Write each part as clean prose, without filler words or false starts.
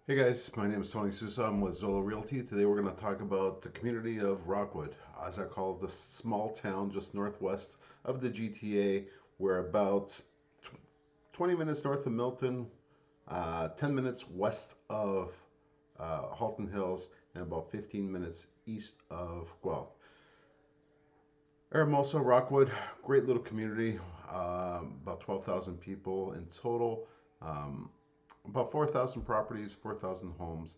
Hey guys, my name is Tony Sousa. I'm with Zola Realty. Today we're going to talk about the community of Rockwood, as I call it, the small town just northwest of the GTA. We're about 20 minutes north of Milton, 10 minutes west of Halton Hills, and about 15 minutes east of Guelph. Hermosa, Rockwood, great little community, about 12,000 people in total, um, about 4,000 properties, 4,000 homes.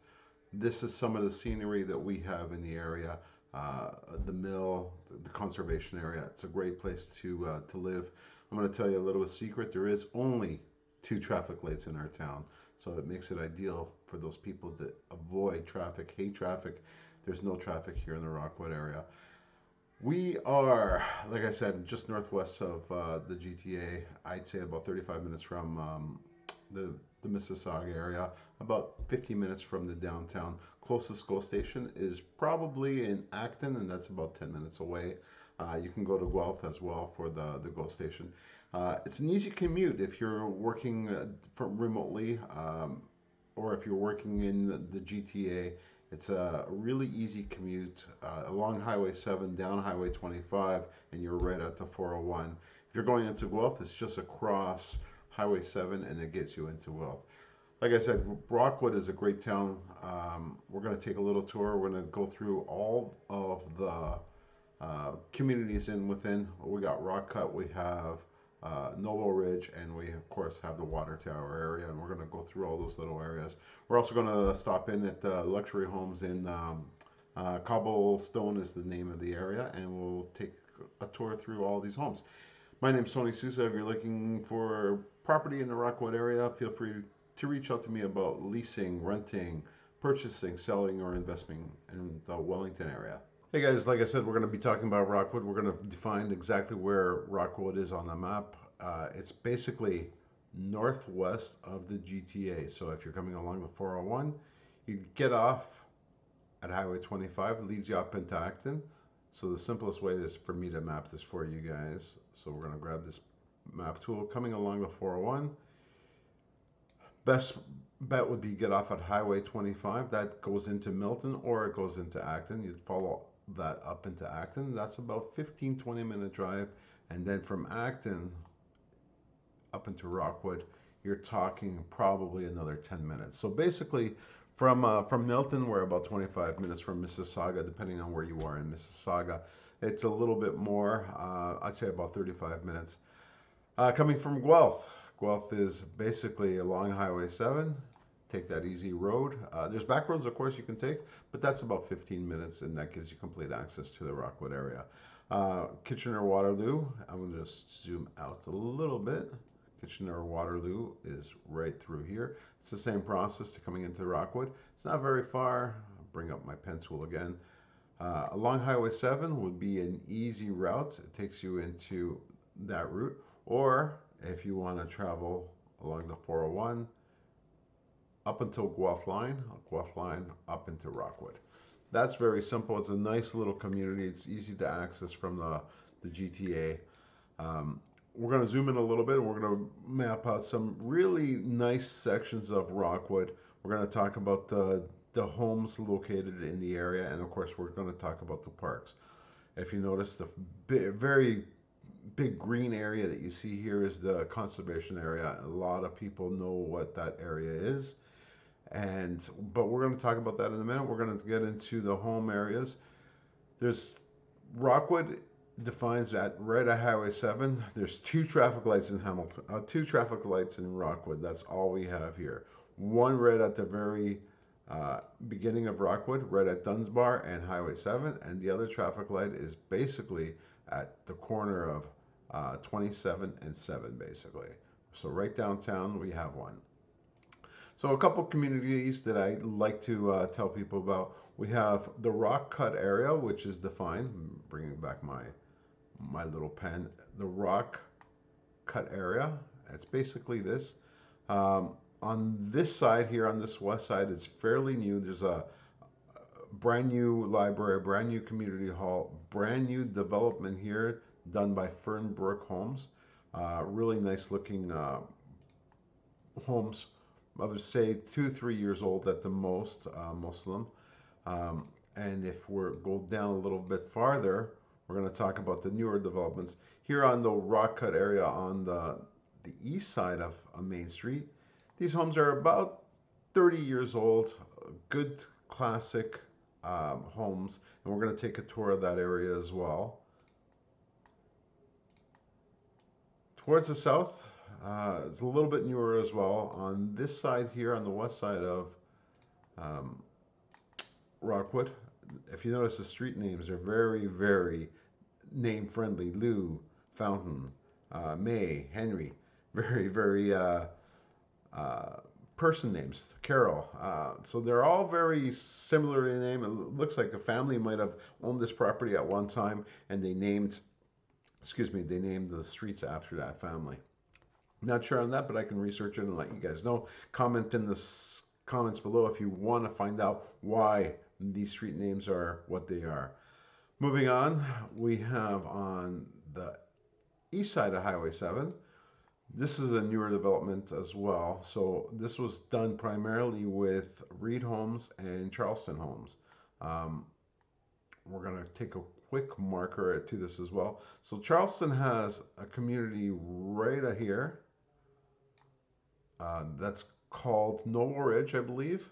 This is some of the scenery that we have in the area. Uh, the mill, the conservation area. It's a great place to live. I'm going to tell you a little secret. There is only two traffic lights in our town, so it makes it ideal for those people that avoid traffic, hate traffic. There's no traffic here in the Rockwood area. We are, like I said, just northwest of the GTA. I'd say about 35 minutes from the, the Mississauga area, about 15 minutes from the downtown. Closest GO station is probably in Acton, and that's about 10 minutes away. You can go to Guelph as well for the GO station. It's an easy commute if you're working from remotely, or if you're working in the GTA. It's a really easy commute along Highway 7, down Highway 25, and you're right at the 401. If you're going into Guelph, it's just across Highway 7 and it gets you into Guelph. Like I said, Rockwood is a great town. We're going to take a little tour. We're going to go through all of the communities in within. We got Rock Cut, we have Noble Ridge, and we of course have the Water Tower area, and we're going to go through all those little areas. We're also going to stop in at the luxury homes in Cobblestone is the name of the area, and we'll take a tour through all these homes. My name's Tony Sousa. If you're looking for property in the Rockwood area, feel free to reach out to me about leasing, renting, purchasing, selling, or investing in the Wellington area. Hey guys, like I said, we're going to be talking about Rockwood. We're going to define exactly where Rockwood is on the map. It's basically northwest of the GTA. So if you're coming along the 401, you get off at Highway 25, it leads you up into Acton. So the simplest way is for me to map this for you guys. So we're going to grab this map tool. Coming along the 401, best bet would be get off at Highway 25. That goes into Milton or it goes into Acton. You'd follow that up into Acton. That's about 15-20 minute drive. And then from Acton up into Rockwood, you're talking probably another 10 minutes. So basically, from Milton, we're about 25 minutes from Mississauga, depending on where you are in Mississauga. It's a little bit more, I'd say about 35 minutes. Coming from Guelph, Guelph is basically along Highway 7. Take that easy road. There's back roads, of course, you can take, but that's about 15 minutes, and that gives you complete access to the Rockwood area. Kitchener-Waterloo, I'm going to just zoom out a little bit. Kitchener-Waterloo is right through here. It's the same process to coming into Rockwood. It's not very far. I'll bring up my pen tool again. Along Highway 7 would be an easy route. It takes you into that route. Or if you want to travel along the 401, up until Guelph line up into Rockwood. That's very simple. It's a nice little community. It's easy to access from the GTA. We're going to zoom in a little bit and we're going to map out some really nice sections of Rockwood. We're going to talk about the homes located in the area, and of course we're going to talk about the parks. If you notice, the very big green area that you see here is the conservation area. A lot of people know what that area is, but we're going to talk about that in a minute. We're going to get into the home areas. There's Rockwood defines that right at Highway 7. There's two traffic lights in Hamilton, two traffic lights in Rockwood. That's all we have here. One right at the very beginning of Rockwood, right at Dunsbar and Highway 7, and the other traffic light is basically at the corner of 27 and 7, basically. So right downtown, we have one. So a couple communities that I like to tell people about. We have the Rock Cut area, which is defined. I'm bringing back my little pen. The Rock Cut area. It's basically this. On this side here, on this west side, it's fairly new. There's a brand new library, brand new community hall, brand new development here done by Fernbrook Homes. Really nice looking homes I would say 2, 3 years old at the most, Muslim. Um, and if we go down a little bit farther, we're going to talk about the newer developments here on the Rock Cut area on the east side of Main Street. These homes are about 30 years old, good classic homes, and we're going to take a tour of that area as well. Towards the south, it's a little bit newer as well. On this side here, on the west side of um, Rockwood, if you notice the street names are very, very name friendly. Lou, Fountain, May, Henry, very, very uh, person names. Carol. So they're all very similar in name. It looks like a family might have owned this property at one time, and they named the streets after that family. Not sure on that, but I can research it and let you guys know. Comment in the comments below if you want to find out why these street names are what they are. Moving on, we have on the east side of Highway 7. This is a newer development as well. So this was done primarily with Reed Homes and Charleston Homes. Um, we're going to take a quick marker to this as well. So Charleston has a community right here that's called Noble Ridge, I believe.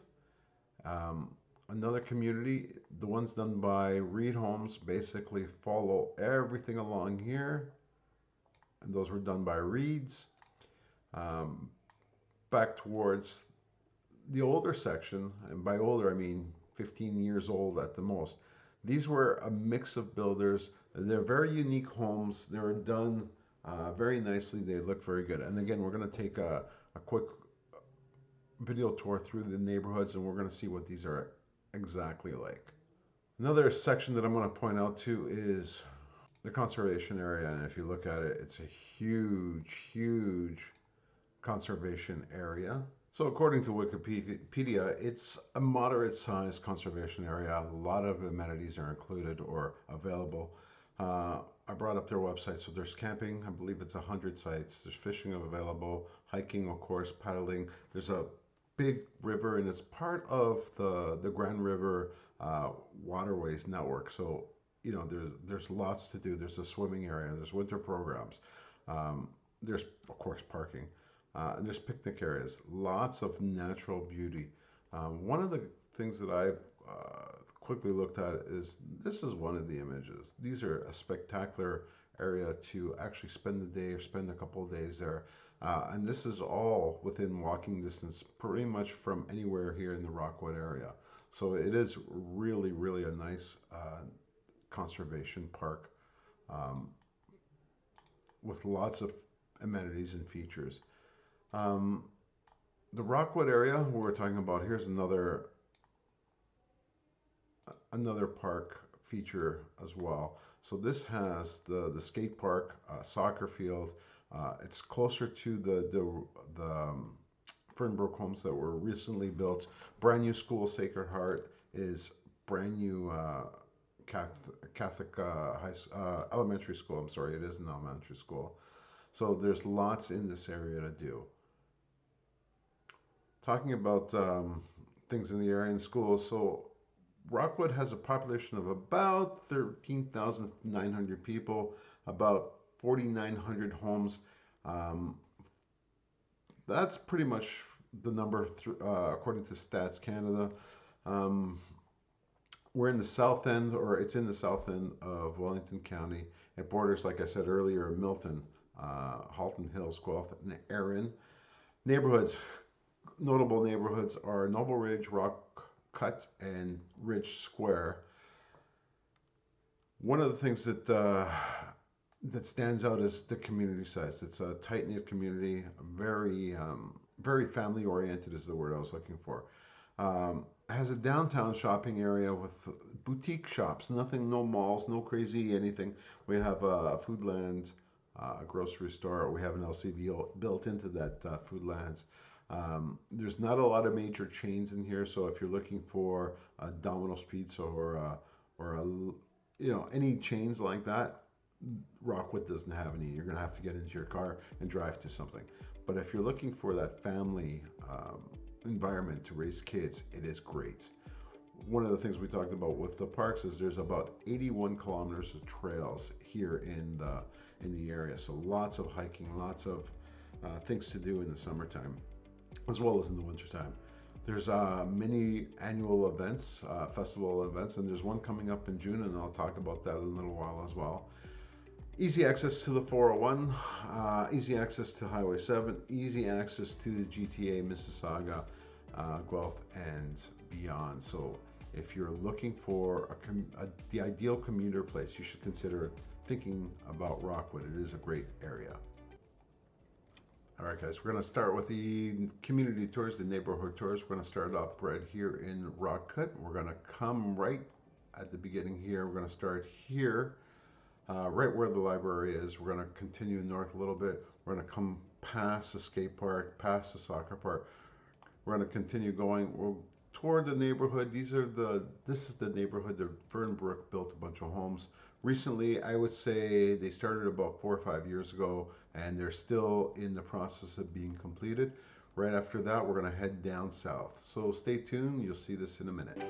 Um, Another community, the ones done by Reed Homes, basically follow everything along here. And those were done by Reeds. Um, Back towards the older section, and by older I mean 15 years old at the most. These were a mix of builders. They're very unique homes. They were done very nicely. They look very good. And again, we're going to take a quick video tour through the neighborhoods, and we're going to see what these are exactly like. Another section that I'm going to point out too is the conservation area. And if you look at it, it's a huge, huge conservation area. So according to Wikipedia, it's a moderate sized conservation area. A lot of amenities are included or available. I brought up their website. So there's camping. I believe it's 100 sites. There's fishing available, hiking, of course, paddling. There's a big river, and it's part of the Grand River Waterways Network. So there's lots to do. There's a swimming area. There's winter programs. There's of course parking. And there's picnic areas, lots of natural beauty. One of the things that I quickly looked at is this is one of the images. These are a spectacular area to actually spend the day or spend a couple of days there. And this is all within walking distance, pretty much from anywhere here in the Rockwood area. So it is really, really a nice conservation park with lots of amenities and features. Um, the Rockwood area we're talking about, here's another park feature as well. So this has the skate park, soccer field. It's closer to the Fernbrook homes that were recently built. Brand new school, Sacred Heart is brand new Catholic elementary school. I'm sorry, it is an elementary school. So there's lots in this area to do. Talking about things in the area and schools, so Rockwood has a population of about 13,900 people, about 4,900 homes. Um, that's pretty much the number according to Stats Canada. Um, we're in the south end, or it's in the south end of Wellington County. It borders, like I said earlier, Milton, Halton Hills, Guelph, and Erin. Neighborhoods. Notable neighborhoods are Noble Ridge, Rock Cut, and Ridge Square. One of the things that stands out is the community size. It's a tight knit community, very very family oriented is the word I was looking for. Has a downtown shopping area with boutique shops. Nothing, no malls, no crazy anything. We have a Foodland, a grocery store. We have an LCB built into that Foodlands. There's not a lot of major chains in here, so if you're looking for a Domino's Pizza or any chains like that, Rockwood doesn't have any. You're gonna have to get into your car and drive to something. But if you're looking for that family environment to raise kids, it is great. One of the things we talked about with the parks is there's about 81 kilometers of trails here in the area. So lots of hiking, lots of things to do in the summertime, as well as in the wintertime. There's many annual events, festival events, and there's one coming up in June, and I'll talk about that in a little while as well. Easy access to the 401, easy access to Highway 7, easy access to the GTA, Mississauga, Guelph, and beyond. So if you're looking for the ideal commuter place, you should consider thinking about Rockwood. It is a great area. All right, guys, we're going to start with the community tours, the neighborhood tours. We're going to start up right here in Rockwood. We're going to come right at the beginning here. We're going to start here, right where the library is. We're going to continue north a little bit. We're going to come past the skate park, past the soccer park. We're going to continue going toward the neighborhood. This is the neighborhood that Fernbrook built a bunch of homes. Recently, I would say they started about 4 or 5 years ago, and they're still in the process of being completed. Right after that, we're going to head down south. So stay tuned. You'll see this in a minute.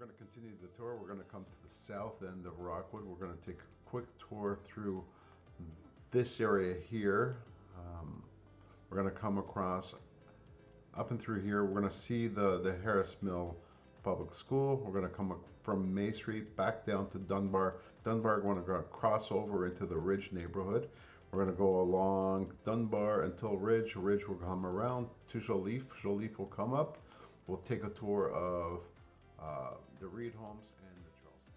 We're going to continue the tour. We're going to come to the south end of Rockwood. We're going to take a quick tour through this area here. We're going to come across up and through here. We're going to see the Harris Mill Public School. We're going to come from May Street back down to Dunbar. Dunbar, we're going to cross over into the Ridge neighborhood. We're going to go along Dunbar until Ridge. Ridge will come around to Joliffe. Joliffe will come up. We'll take a tour of the Reed homes and the Charleston.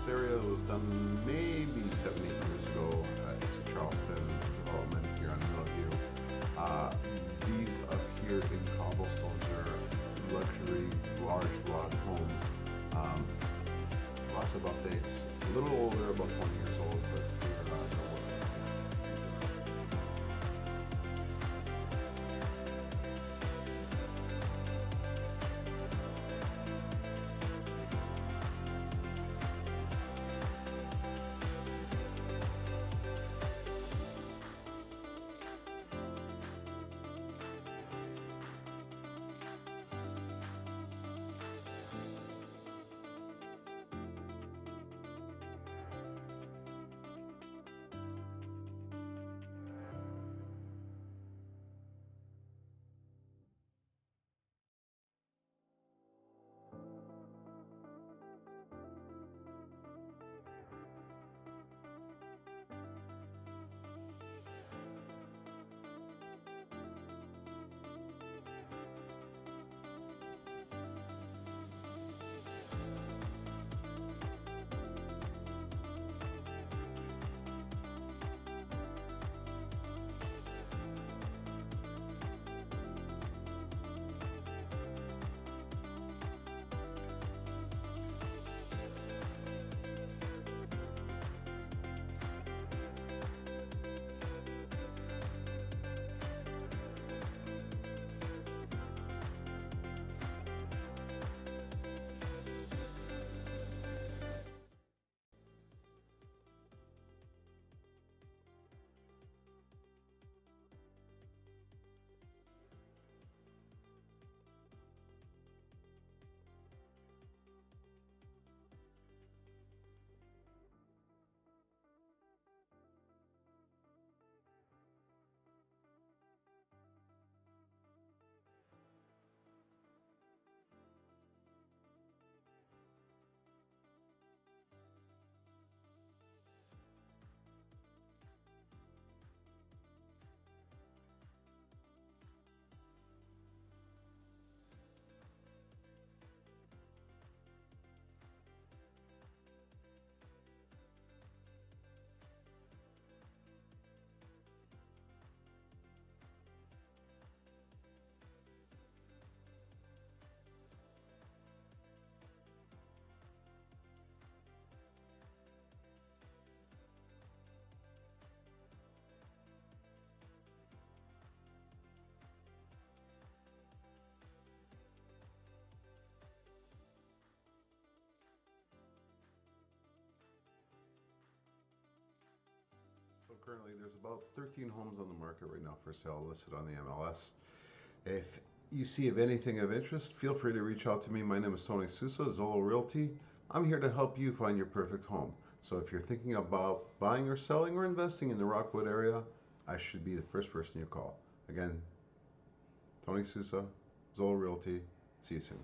area was done maybe 7, 8 years ago. It's a Charleston development here on Millview. These up here in cobblestones are luxury, large block homes. Um, Lots of updates. A little older, about 20 years old, but they're not. So currently there's about 13 homes on the market right now for sale listed on the MLS. If you see of anything of interest, feel free to reach out to me. My name is Tony Sousa, Zolo Realty. I'm here to help you find your perfect home. So if you're thinking about buying or selling or investing in the Rockwood area, I should be the first person you call. Again, Tony Sousa, Zolo Realty. See you soon.